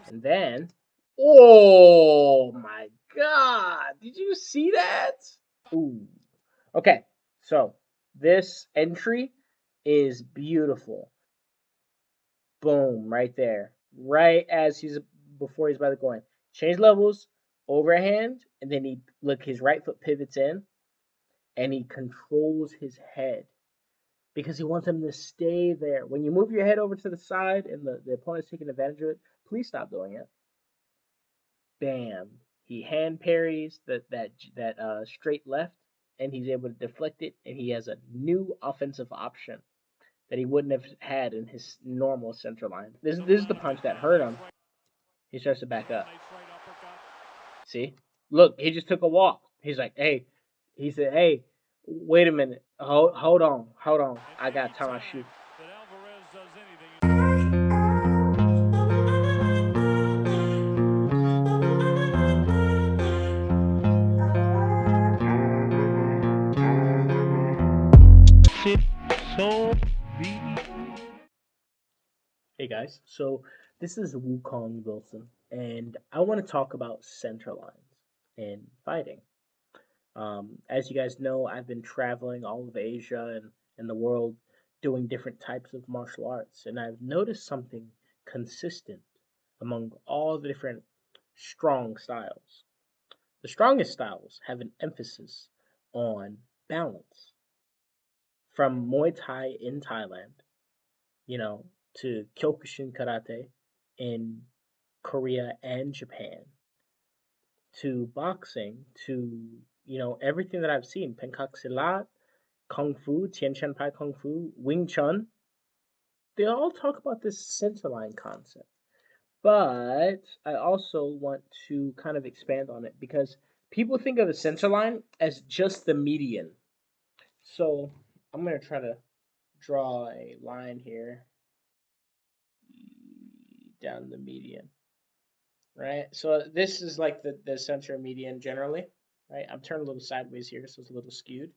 And then, oh my God, did you see that? Ooh. Okay, so this entry is beautiful. Boom, right there. Right as before he's about to go in. Change levels, overhand, and then his right foot pivots in and he controls his head because he wants him to stay there. When you move your head over to the side and the opponent's taking advantage of it, please stop doing it. Bam. He hand parries that straight left and he's able to deflect it and he has a new offensive option that he wouldn't have had in his normal center line. This is the punch that hurt him. He starts to back up. See? Look, he just took a walk. He's like, hey, he said, hey, wait a minute. Hold on. I got time I shoot. Hey guys, so this is Wukong Wilson, and I want to talk about center lines in fighting. As you guys know, I've been traveling all of Asia and the world doing different types of martial arts, and I've noticed something consistent among all the different strong styles. The strongest styles have an emphasis on balance. From Muay Thai in Thailand, you know, to Kyokushin Karate in Korea and Japan, to boxing, to everything that I've seen, Pencak Silat, Kung Fu, Tien Shan Pai Kung Fu, Wing Chun, they all talk about this centerline concept. But I also want to kind of expand on it because people think of the centerline as just the median. So I'm gonna try to draw a line here down the median. Right? So this is like the center median generally, right? I'm turned a little sideways here, so it's a little skewed.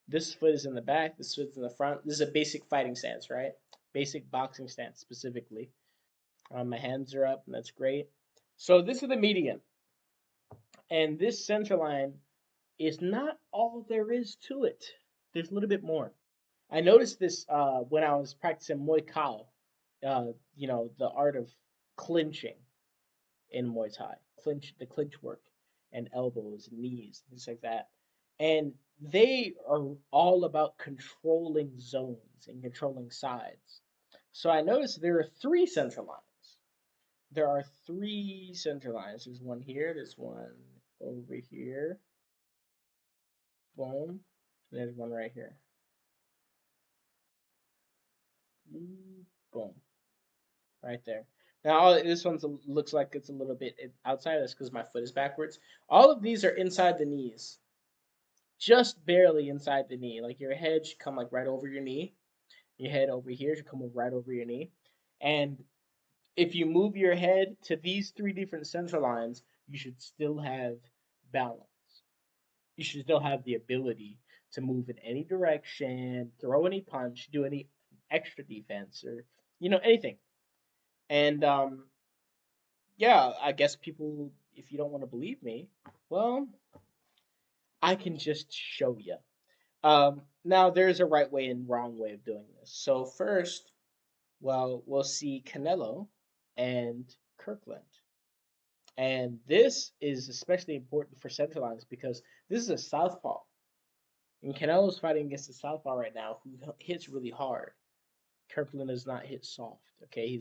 This foot is in the back, this foot's in the front. This is a basic fighting stance, right? Basic boxing stance specifically. My hands are up, and that's great. So this is the median, and this center line is not all there is to it. There's a little bit more. I noticed this when I was practicing Muay Thai, the art of clinching in Muay Thai, clinch work, and elbows, and knees, things like that. And they are all about controlling zones and controlling sides. So I noticed there are three center lines. There are three center lines. There's one here. There's one over here. Boom. And there's one right here. Boom. Right there. Now this one looks like it's a little bit outside. That's because my foot is backwards. All of these are inside the knees, just barely inside the knee. Like your head should come like right over your knee. Your head over here should come right over your knee. And if you move your head to these three different center lines, you should still have balance. You should still have the ability to move in any direction, throw any punch, do any extra defense, or anything. And yeah, I guess people, if you don't want to believe me, well, I can just show you. Now there's a right way and wrong way of doing this. So first, well, we'll see Canelo and Kirkland. And this is especially important for Centerlines because this is a southpaw. And Canelo's fighting against a southpaw right now who hits really hard. Kirkland does not hit soft. Okay,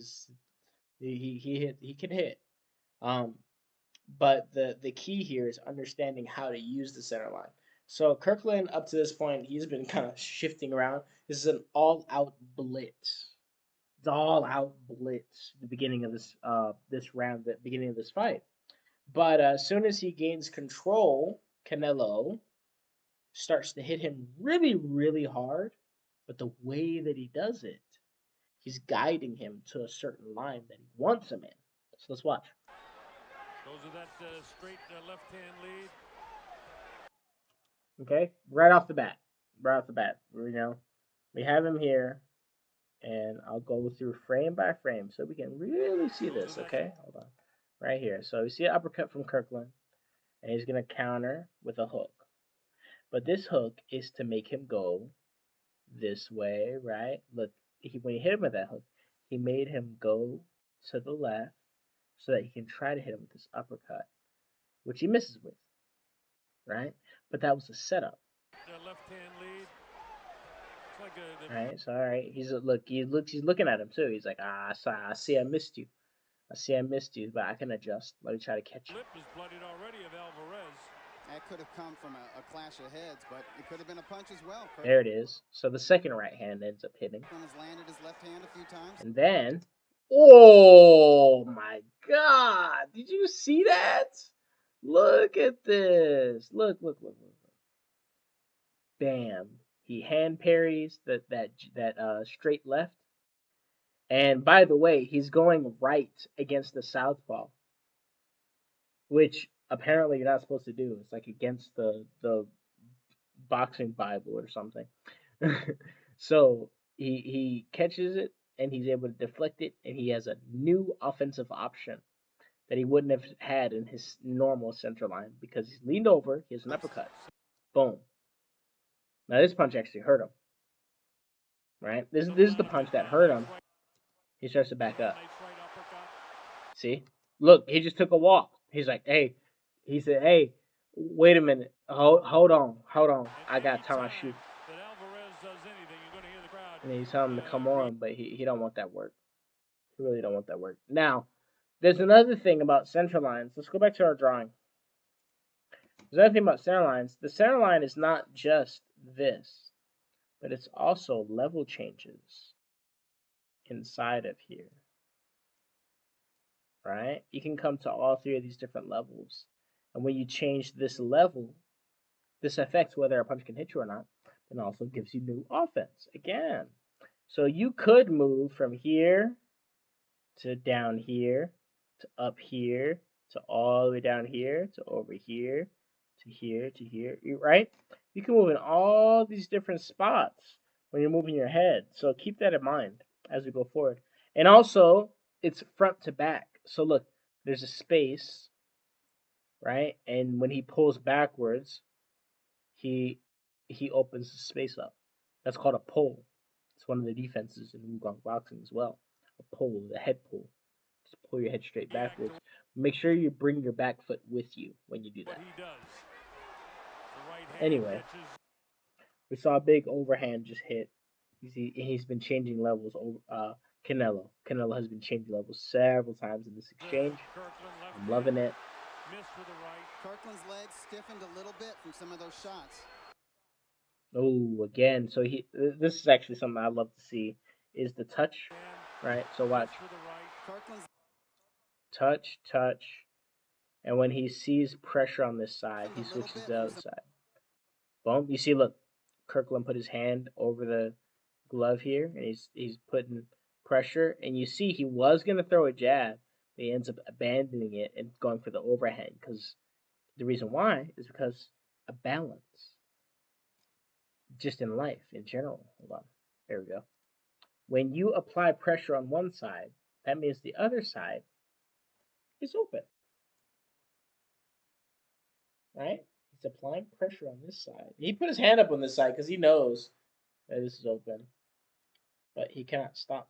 he can hit. Um, but the key here is understanding how to use the center line. So Kirkland, up to this point, he's been kind of shifting around. This is an all-out blitz. It's all-out blitz. At the beginning of this round, the beginning of this fight. But as soon as he gains control, Canelo starts to hit him really, really hard. But the way that he does it, he's guiding him to a certain line that he wants him in. So let's watch. Goes with that straight left hand lead. Okay, right off the bat, we have him here, And I'll go through frame by frame so we can really see this, okay? Hold on. Right here. So we see an uppercut from Kirkland, and he's going to counter with a hook. But this hook is to make him go this way, right? Look, when he hit him with that hook, he made him go to the left so that he can try to hit him with this uppercut, which he misses with, right? But that was a setup. Left hand lead. Right, so all right, he's looking at him too. He's like, I see I missed you. I see I missed you, but I can adjust. Let me try to catch you. Lip is bloodied already of Alvarez. That could have come from a clash of heads, but it could have been a punch as well. There it is. So the second right hand ends up hitting. Has landed his left hand a few times. And then, oh my God! Did you see that? Look at this. Look. Bam. He hand parries that straight left. And by the way, he's going right against the southpaw, which apparently you're not supposed to do. It's like against the boxing Bible or something. So he catches it and he's able to deflect it, and he has a new offensive option that he wouldn't have had in his normal center line because he's leaned over. He has an uppercut. Boom. Now this punch actually hurt him. Right? This is the punch that hurt him. He starts to back up. See? Look, he just took a walk. He's like, hey. He said, hey, wait a minute. Hold on. I got to tie my shoe. And he's telling him to come on, but he don't want that work. He really don't want that work. Now, there's another thing about center lines. Let's go back to our drawing. There's another thing about center lines. The center line is not just this, but it's also level changes inside of here. Right? You can come to all three of these different levels. And when you change this level, this affects whether a punch can hit you or not, and also gives you new offense again. So you could move from here to down here to up here to all the way down here to over here to here, right? You can move in all these different spots when you're moving your head. So keep that in mind as we go forward. And also, it's front to back. So look, there's a space, right? And when he pulls backwards, he opens the space up. That's called a pull. It's one of the defenses in WuGong boxing as well. A pull, the head pull. Just pull your head straight backwards. Make sure you bring your back foot with you when you do that. Anyway, we saw a big overhand just hit. He's been changing levels. Canelo has been changing levels several times in this exchange. I'm loving it. Kirkland's legs stiffened a little bit from some of those shots. Oh, again. So this is actually something I love to see is the touch, right? So watch. Touch. And when he sees pressure on this side, he switches to the other side. Boom. You see, look, Kirkland put his hand over the glove here, and he's putting pressure. And you see he was going to throw a jab, but he ends up abandoning it and going for the overhand. Because the reason why is because of balance. Just in life, in general. Hold on. There we go. When you apply pressure on one side, that means the other side is open. Right? He's applying pressure on this side. He put his hand up on this side because he knows that this is open. But he cannot stop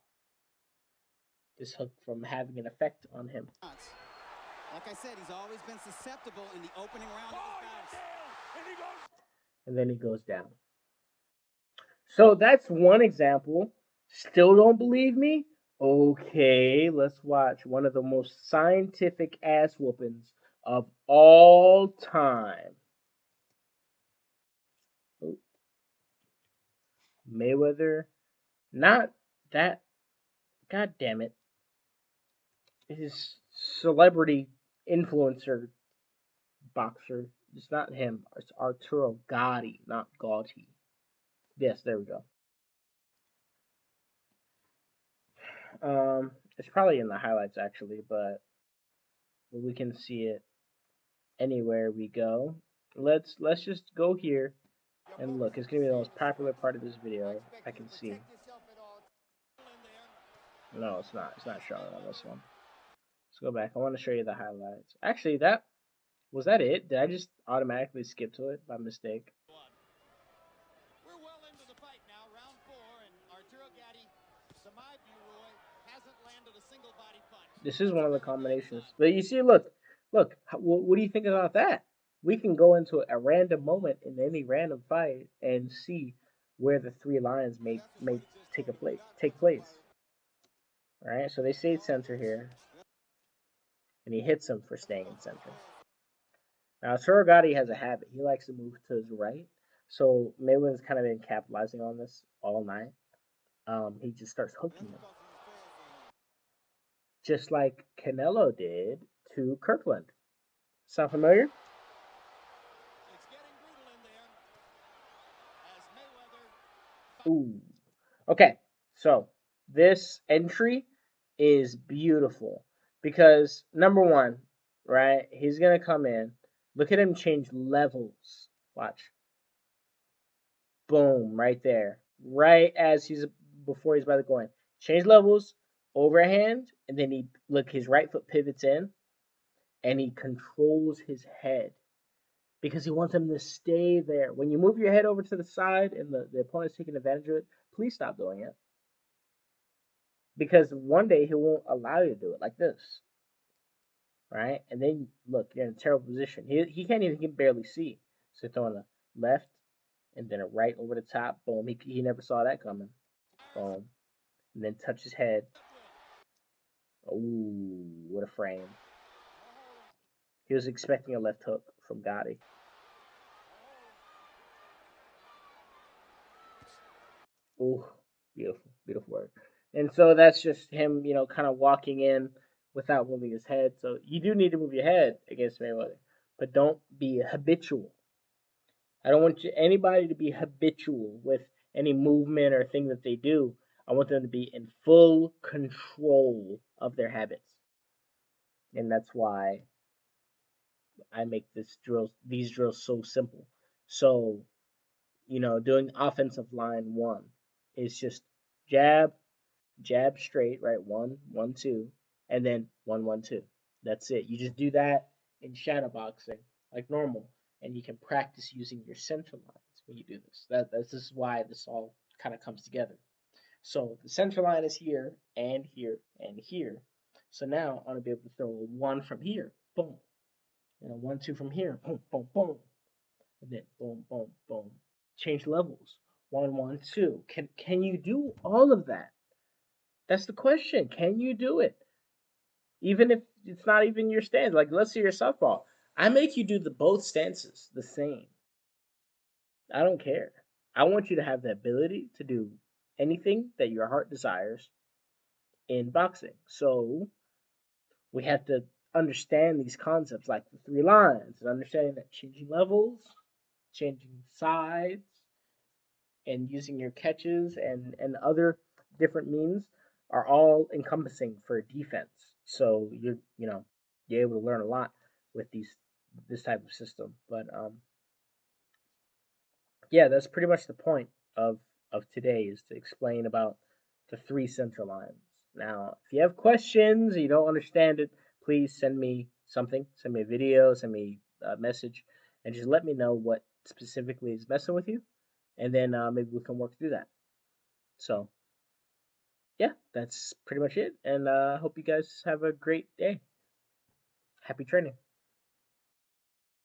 this hook from having an effect on him. Like I said, he's always been susceptible in the opening round of his bouts. And then he goes down. So that's one example. Still don't believe me? Okay, let's watch one of the most scientific ass whoopings of all time. Oh. Mayweather, not that, god damn it, his celebrity influencer boxer. It's not him. It's Arturo Gatti, not Gatti. Yes, there we go. It's probably in the highlights actually, but we can see it anywhere we go. Let's just go here and look. It's gonna be the most popular part of this video I can see. No, it's not. It's not showing on this one. Let's go back. I want to show you the highlights. Actually, that was that it? Did I just automatically skip to it by mistake? We're well into the fight now, round 4, and Arturo Gatti, to my view, Roy, hasn't landed a single body punch. This is one of the combinations. But you see, look, what do you think about that? We can go into a random moment in any random fight and see where the three lines may take place. All right, so they stayed center here, and he hits him for staying in center. Now, Surigati has a habit. He likes to move to his right. So Mayweather's kind of been capitalizing on this all night. He just starts hooking him. Just like Canelo did to Kirkland. Sound familiar? It's getting brutal in there as Mayweather. Ooh. Okay, so this entry is beautiful because number one, right? He's gonna come in. Look at him change levels. Watch. Boom, right there. Right as before he's about to go in. Change levels, overhand, and then his right foot pivots in and he controls his head because he wants him to stay there. When you move your head over to the side and the opponent's taking advantage of it, please stop doing it. Because one day he won't allow you to do it like this. Right? And then look, you're in a terrible position. He can't even, he can barely see. So throwing a left and then a right over the top. Boom. He never saw that coming. Boom. And then touch his head. Ooh, what a frame. He was expecting a left hook from Gatti. Ooh, beautiful, beautiful work. And so that's just him, kind of walking in without moving his head. So you do need to move your head against Mayweather, but don't be habitual. I don't want anybody to be habitual with any movement or thing that they do. I want them to be in full control of their habits. And that's why I make these drills so simple. So, doing offensive line one is just jab, jab straight, right? One, one, two, and then one, one, two. That's it. You just do that in shadow boxing like normal, and you can practice using your center lines when you do this. This is why this all kind of comes together. So the center line is here and here and here. So now I want to be able to throw a one from here, boom, and a one, two from here, boom, boom, boom, and then boom, boom, boom. Change levels. One, one, two. Can you do all of that? That's the question. Can you do it? Even if it's not even your stance. Like let's say your softball. I make you do the both stances the same. I don't care. I want you to have the ability to do anything that your heart desires in boxing. So we have to understand these concepts like the three lines and understanding that changing levels, changing sides, and using your catches and other different means are all encompassing for defense. So you're able to learn a lot with this type of system. But yeah, that's pretty much the point of today is to explain about the three central lines. Now, if you have questions, you don't understand it, please send me something, send me a video, send me a message, and just let me know what specifically is messing with you, and then maybe we can work through that. So, yeah, that's pretty much it. And I hope you guys have a great day. Happy training.